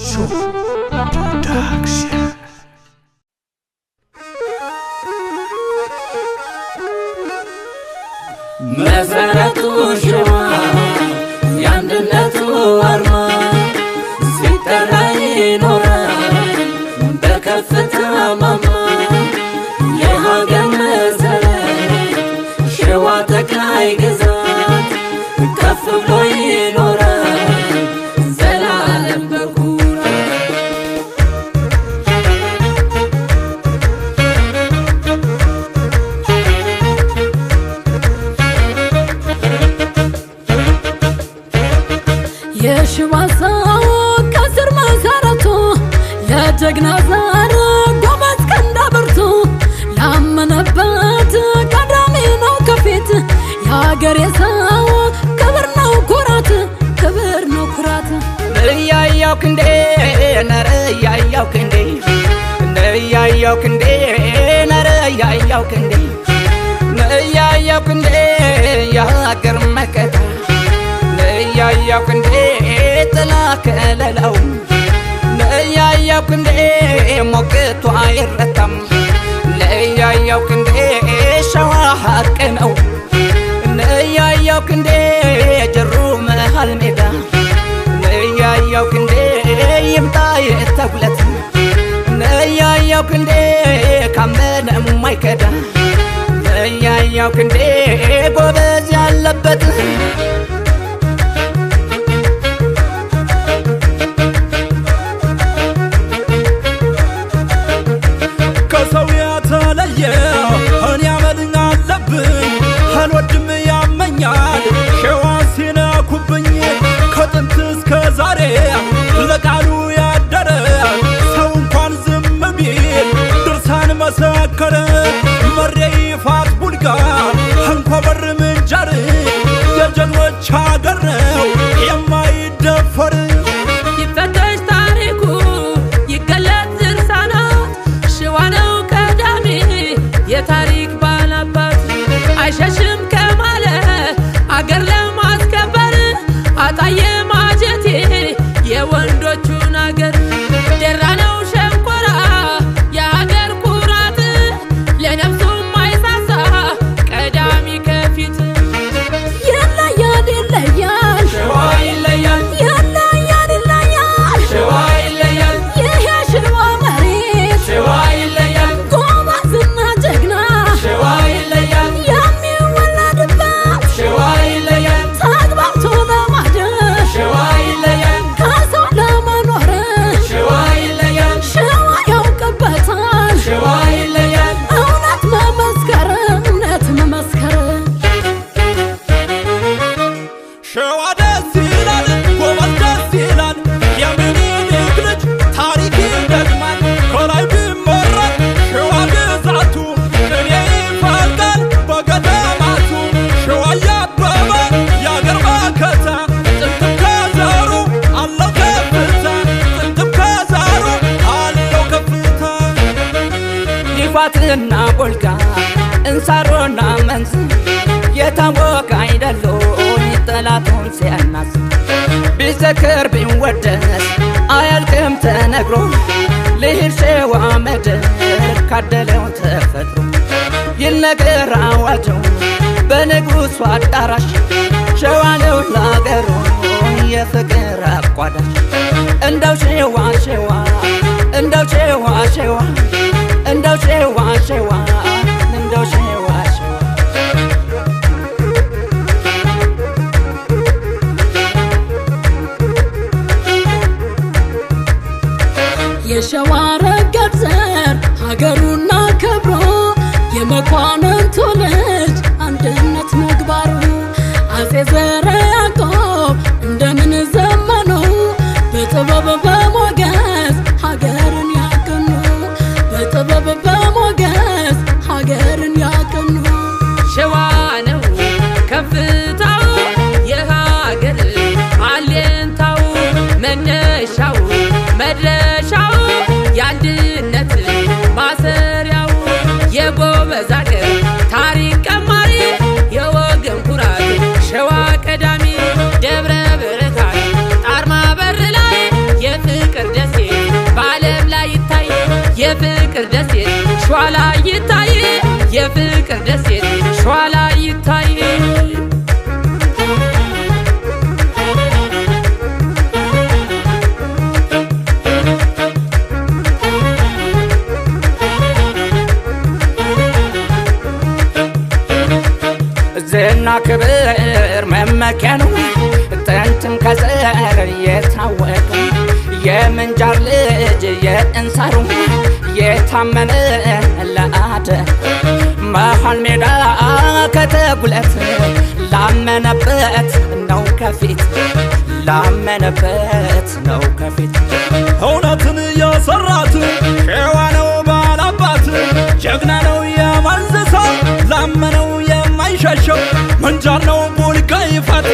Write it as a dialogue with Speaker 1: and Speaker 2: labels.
Speaker 1: Show Production.
Speaker 2: መሰረቱ ሸዋ ያንድነቱ አርማ ሲጠራ ይኖራል በከፍታ ማማ የሀገር መሰረት ሸዋ ጠቅላይ ግዛት ከፍ ብሎ ይኖራል ዘላለም በኩራት
Speaker 3: የሸዋ ሰው ከስር መሰረቱ የጀግና ዘር ጎበዝ ከንዳብርቱ ላመነበት ቀዳሚ ነው ከፊት የሀገሬ ሰው ክብር ነው ኩራት ክብር ነው ኩራት
Speaker 2: ነያያው ክንዴ ነረያያው ክንዴ ነያያው ክንዴ ነረያያው ክንዴ ነያያው ክንዴ የሀገር መከታ ነያያው ክንዴ ጥላ ከለላው ነያያው ክንዴ ሞቅቷ አይረታም ነያያው ክንዴ ሸዋ ሀቅ ነው ነያያው ክንዴ ጅሩ መሃል ሜዳ ነያያው ክንዴ ይምጣ የተጉለት ነያያው ክንዴ ካመነ ማይከዳ ነያያው ክንዴ ጎበዝ ያለበት
Speaker 1: ከሰው የተለየ እኔ አመልኛ አለብኝ አልወድም ያመኛል ሸዋን ሲነኩብኝ ከጥንት እስከ ዛሬ ለቃሉ ያደረ ሰው እንኳን ዝም ቢል ድርሳን መሰከረ መሬ ይፋት ቡልጋ አንኮበር ምንጃር የጀግኖች ሀገር ነው የማይደፈር
Speaker 3: ይፈተሽ ታሪኩ ይገለጥ ድርሳናት ሸዋ ነው ቀዳሚ የታሪክ ባላባት አይሸሽም ከማለ አገር ለማስከበር አጣየ ማጀቴ የወንዶቹን አገር ደራ ነው ሸንኮራ የሀገር ኩራት ለነፍሱ ማይሳሳ ቀዳሚ ከፊት ይለያል ይለያል
Speaker 2: ሸዋ ይለያል
Speaker 3: ይለያል ይለያል
Speaker 2: ሸዋ ይለያል
Speaker 3: ይሄ ሸዋ መሬት
Speaker 2: ሸዋ ይለያል
Speaker 3: ጎበዝና ጀግና
Speaker 2: ሸዋ ይለያል
Speaker 3: የሚወለድበት
Speaker 2: ሸዋ ይለያል
Speaker 3: ተግባብቶ ለማደር
Speaker 2: ሸዋ ይለያል
Speaker 3: ከሰው ለመኖር
Speaker 2: ሸዋ ይለያል
Speaker 3: ሸዋ ያውቅበታል
Speaker 2: ሸዋ ይለያል
Speaker 3: እውነት መመስከር እውነት መመስከር
Speaker 1: ሸዋ ደስ ይላል ጎበዝ ደስ ይላል የምኒልክ ልጅ ታሪክ ይደግማል ከላይ ቢመረቅ ሸዋ ግዛቱ ቅኔ ይፈልቃል በገዳማቱ ሸዋ ያበበ የአገር መከታ ጥንትም ከዘሩ አለው ከፍታ ጥንትም ከዘሩ አለው ከፍታ
Speaker 2: ይፋትና ቦልጋ እንሳሮና መንዝ የታወቀ አይደሎ ጠላቱን ሲያናዝ ቢዘክር ቢወደስ አያልቅም ተነግሮ ልሂድ ሸዋ ምድር ካደለው ተፈጥሮ ይነገር አዋጀው በንጉሡ አዳራሽ ሸዋ ነው ለአገሩ የፍቅር አቋዳሽ እንደው ሸዋ ሸዋ እንደው ሸዋ ሸዋ እንደው ሸዋ ሸዋ እንደው ሸዋ ሸዋ
Speaker 3: የሸዋ ረገድ ዘር ሀገሩና ክብሩ የመኳንንቱ ልጅ አንድነት ምግባሩ አፄ ዘረ ያዕቆብ እንደምን ዘመኑ በጥበብ በሞገስ ሀገርን ያቀኑ በጥበብ በሞገስ ሀገርን ያቀኑ ሸዋ ነው ከፍታው የሀገር አለኝታው መነሻው መድረሻው የአንድነት ማሰሪያው የጎበዝ አገር ታሪክ ቀማሪ የወገን ኩራት ሸዋ ቀዳሚ ደብረ ብርሃን ጣርማ በር ላይ የፍቅር
Speaker 2: የፍቅር ደሴት ሸዋ ላይ ይታይ የፍቅር ደሴት ሸዋ ላይ ይታይ ዝና ክብር መመኪያ ነው ጥንትም ከዘር የታወቀ የምንጃር ልጅ የእንሳሩ የታመነ ለአደ መሃል ሜዳ ከተጉለት ላመነበት ነው ከፊት ላመነበት ነው ከፊት
Speaker 1: እውነትን የሰራት ሸዋ ነው ባላባት ጀግና ነው የመንዝሳ ላመነው የማይሸሸው ምንጃር ነው ቡልጋ ይፋት